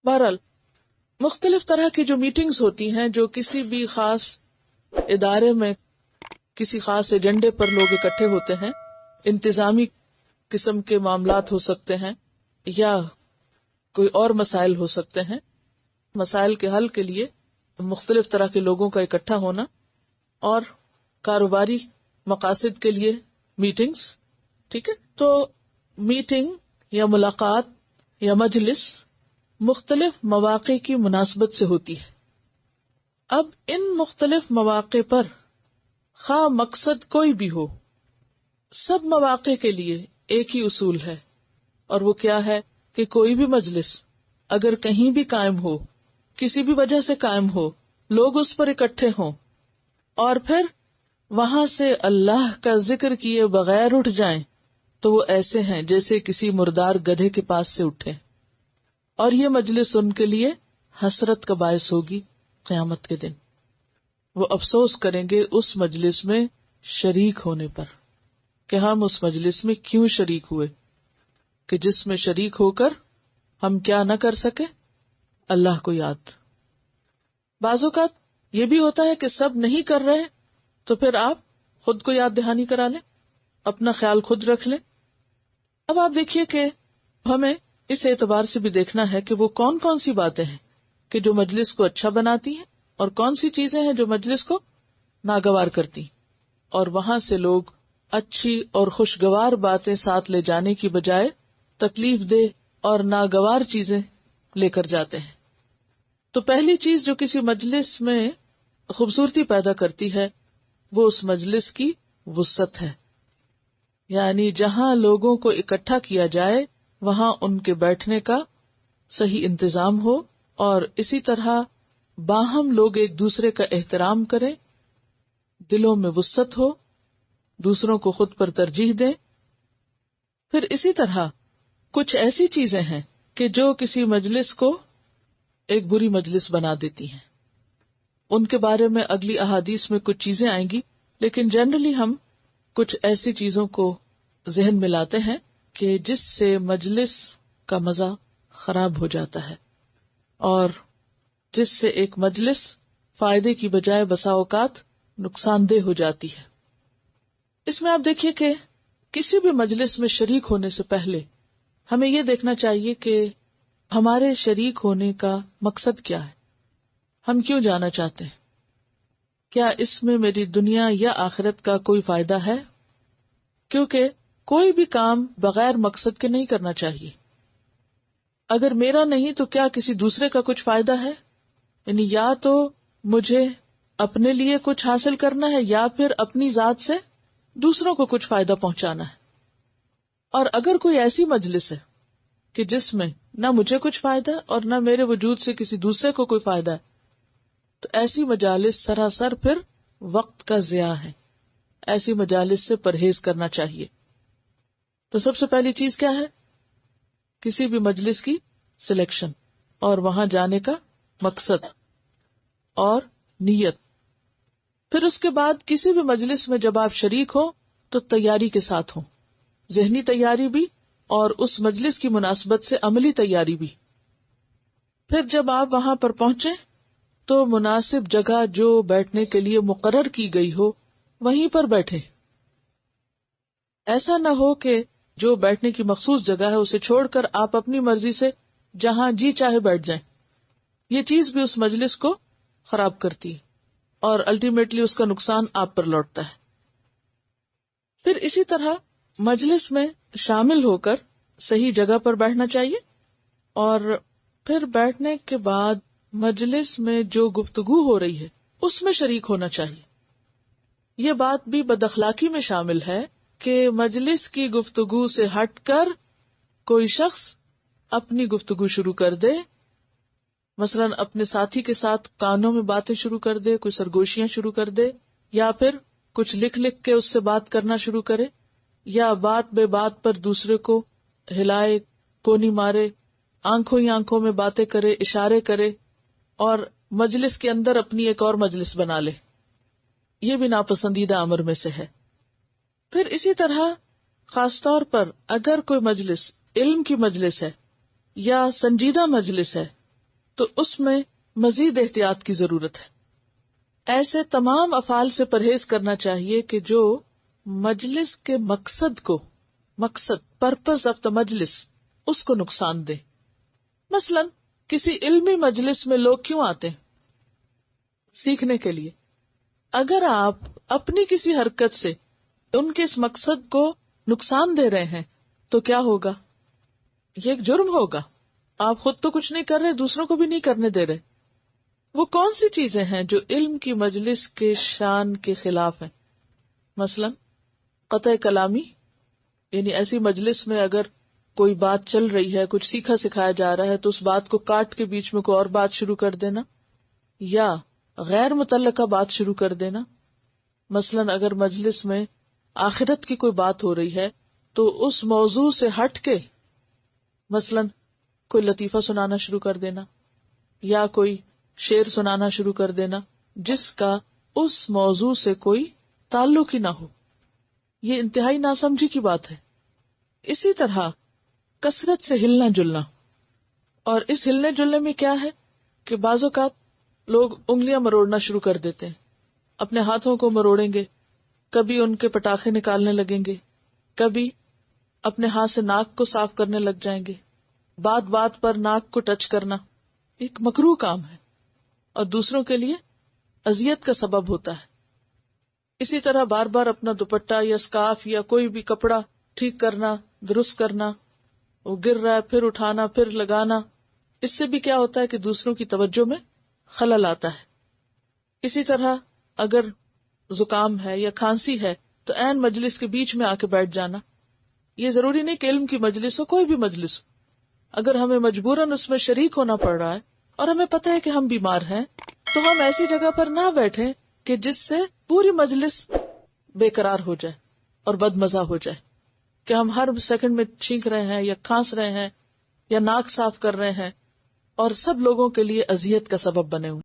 بہرحال مختلف طرح کی جو میٹنگز ہوتی ہیں، جو کسی بھی خاص ادارے میں کسی خاص ایجنڈے پر لوگ اکٹھے ہوتے ہیں، انتظامی قسم کے معاملات ہو سکتے ہیں یا کوئی اور مسائل ہو سکتے ہیں، مسائل کے حل کے لیے مختلف طرح کے لوگوں کا اکٹھا ہونا اور کاروباری مقاصد کے لیے میٹنگز. ٹھیک ہے، تو میٹنگ یا ملاقات یا مجلس مختلف مواقع کی مناسبت سے ہوتی ہے. اب ان مختلف مواقع پر خواہ مقصد کوئی بھی ہو، سب مواقع کے لیے ایک ہی اصول ہے، اور وہ کیا ہے کہ کوئی بھی مجلس اگر کہیں بھی قائم ہو، کسی بھی وجہ سے قائم ہو، لوگ اس پر اکٹھے ہوں اور پھر وہاں سے اللہ کا ذکر کیے بغیر اٹھ جائیں تو وہ ایسے ہیں جیسے کسی مردار گدھے کے پاس سے اٹھے، اور یہ مجلس ان کے لیے حسرت کا باعث ہوگی. قیامت کے دن وہ افسوس کریں گے اس مجلس میں شریک ہونے پر کہ ہم اس مجلس میں کیوں شریک ہوئے، کہ جس میں شریک ہو کر ہم کیا نہ کر سکے، اللہ کو یاد. بعض اوقات یہ بھی ہوتا ہے کہ سب نہیں کر رہے تو پھر آپ خود کو یاد دہانی کرا لیں، اپنا خیال خود رکھ لیں. اب آپ دیکھیے کہ ہمیں اس اعتبار سے بھی دیکھنا ہے کہ وہ کون کون سی باتیں ہیں کہ جو مجلس کو اچھا بناتی ہیں اور کون سی چیزیں ہیں جو مجلس کو ناگوار کرتی، اور وہاں سے لوگ اچھی اور خوشگوار باتیں ساتھ لے جانے کی بجائے تکلیف دہ اور ناگوار چیزیں لے کر جاتے ہیں. تو پہلی چیز جو کسی مجلس میں خوبصورتی پیدا کرتی ہے وہ اس مجلس کی وسعت ہے، یعنی جہاں لوگوں کو اکٹھا کیا جائے وہاں ان کے بیٹھنے کا صحیح انتظام ہو، اور اسی طرح باہم لوگ ایک دوسرے کا احترام کریں، دلوں میں وسعت ہو، دوسروں کو خود پر ترجیح دیں. پھر اسی طرح کچھ ایسی چیزیں ہیں کہ جو کسی مجلس کو ایک بری مجلس بنا دیتی ہیں. ان کے بارے میں اگلی احادیث میں کچھ چیزیں آئیں گی، لیکن جنرلی ہم کچھ ایسی چیزوں کو ذہن میں لاتے ہیں کہ جس سے مجلس کا مزہ خراب ہو جاتا ہے اور جس سے ایک مجلس فائدے کی بجائے بسا اوقات نقصان دہ ہو جاتی ہے. اس میں آپ دیکھیے کہ کسی بھی مجلس میں شریک ہونے سے پہلے ہمیں یہ دیکھنا چاہیے کہ ہمارے شریک ہونے کا مقصد کیا ہے، ہم کیوں جانا چاہتے ہیں، کیا اس میں میری دنیا یا آخرت کا کوئی فائدہ ہے، کیونکہ کوئی بھی کام بغیر مقصد کے نہیں کرنا چاہیے. اگر میرا نہیں تو کیا کسی دوسرے کا کچھ فائدہ ہے، یعنی یا تو مجھے اپنے لیے کچھ حاصل کرنا ہے یا پھر اپنی ذات سے دوسروں کو کچھ فائدہ پہنچانا ہے. اور اگر کوئی ایسی مجلس ہے کہ جس میں نہ مجھے کچھ فائدہ اور نہ میرے وجود سے کسی دوسرے کو کوئی فائدہ ہے، تو ایسی مجالس سراسر پھر وقت کا ضیاع ہے. ایسی مجالس سے پرہیز کرنا چاہیے. تو سب سے پہلی چیز کیا ہے؟ کسی بھی مجلس کی سلیکشن اور وہاں جانے کا مقصد اور نیت. پھر اس کے بعد کسی بھی مجلس میں جب آپ شریک ہو تو تیاری کے ساتھ ہوں، ذہنی تیاری بھی اور اس مجلس کی مناسبت سے عملی تیاری بھی. پھر جب آپ وہاں پر پہنچیں تو مناسب جگہ جو بیٹھنے کے لیے مقرر کی گئی ہو وہیں پر بیٹھے. ایسا نہ ہو کہ جو بیٹھنے کی مخصوص جگہ ہے اسے چھوڑ کر آپ اپنی مرضی سے جہاں جی چاہے بیٹھ جائیں. یہ چیز بھی اس مجلس کو خراب کرتی ہے اور الٹیمیٹلی اس کا نقصان آپ پر لوٹتا ہے. پھر اسی طرح مجلس میں شامل ہو کر صحیح جگہ پر بیٹھنا چاہیے، اور پھر بیٹھنے کے بعد مجلس میں جو گفتگو ہو رہی ہے اس میں شریک ہونا چاہیے. یہ بات بھی بد اخلاقی میں شامل ہے کہ مجلس کی گفتگو سے ہٹ کر کوئی شخص اپنی گفتگو شروع کر دے، مثلا اپنے ساتھی کے ساتھ کانوں میں باتیں شروع کر دے، کوئی سرگوشیاں شروع کر دے، یا پھر کچھ لکھ لکھ کے اس سے بات کرنا شروع کرے، یا بات بے بات پر دوسرے کو ہلائے، کونی مارے، آنکھوں ہی آنکھوں میں باتیں کرے، اشارے کرے اور مجلس کے اندر اپنی ایک اور مجلس بنا لے. یہ بھی ناپسندیدہ امر میں سے ہے. پھر اسی طرح خاص طور پر اگر کوئی مجلس علم کی مجلس ہے یا سنجیدہ مجلس ہے تو اس میں مزید احتیاط کی ضرورت ہے. ایسے تمام افعال سے پرہیز کرنا چاہیے کہ جو مجلس کے مقصد پرپز آف دا مجلس اس کو نقصان دے. مثلا کسی علمی مجلس میں لوگ کیوں آتے ہیں؟ سیکھنے کے لیے. اگر آپ اپنی کسی حرکت سے ان کے اس مقصد کو نقصان دے رہے ہیں تو کیا ہوگا؟ یہ ایک جرم ہوگا. آپ خود تو کچھ نہیں کر رہے، دوسروں کو بھی نہیں کرنے دے رہے. وہ کون سی چیزیں ہیں جو علم کی مجلس کے شان کے خلاف ہیں؟ مثلا قطع کلامی، یعنی ایسی مجلس میں اگر کوئی بات چل رہی ہے، کچھ سیکھا سکھایا جا رہا ہے تو اس بات کو کاٹ کے بیچ میں کوئی اور بات شروع کر دینا، یا غیر متعلقہ بات شروع کر دینا. مثلا اگر مجلس میں آخرت کی کوئی بات ہو رہی ہے تو اس موضوع سے ہٹ کے مثلا کوئی لطیفہ سنانا شروع کر دینا یا کوئی شعر سنانا شروع کر دینا جس کا اس موضوع سے کوئی تعلق ہی نہ ہو. یہ انتہائی ناسمجھی کی بات ہے. اسی طرح کثرت سے ہلنا جلنا، اور اس ہلنے جلنے میں کیا ہے کہ بعض اوقات لوگ انگلیاں مروڑنا شروع کر دیتے ہیں، اپنے ہاتھوں کو مروڑیں گے، کبھی ان کے پٹاخے نکالنے لگیں گے، کبھی اپنے ہاتھ سے ناک کو صاف کرنے لگ جائیں گے. بات بات پر ناک کو ٹچ کرنا ایک مکروہ کام ہے اور دوسروں کے لیے اذیت کا سبب ہوتا ہے. اسی طرح بار بار اپنا دوپٹہ یا اسکارف یا کوئی بھی کپڑا ٹھیک کرنا، درست کرنا، وہ گر رہا ہے پھر اٹھانا پھر لگانا، اس سے بھی کیا ہوتا ہے کہ دوسروں کی توجہ میں خلل آتا ہے. اسی طرح اگر زکام ہے یا کھانسی ہے تو عین مجلس کے بیچ میں آ کے بیٹھ جانا. یہ ضروری نہیں کہ علم کی مجلس ہو، کوئی بھی مجلس ہو، اگر ہمیں مجبوراً اس میں شریک ہونا پڑ رہا ہے اور ہمیں پتہ ہے کہ ہم بیمار ہیں تو ہم ایسی جگہ پر نہ بیٹھیں کہ جس سے پوری مجلس بے قرار ہو جائے اور بد مزہ ہو جائے، کہ ہم ہر سیکنڈ میں چھینک رہے ہیں یا کھانس رہے ہیں یا ناک صاف کر رہے ہیں اور سب لوگوں کے لیے اذیت کا سبب بنے ہوئے.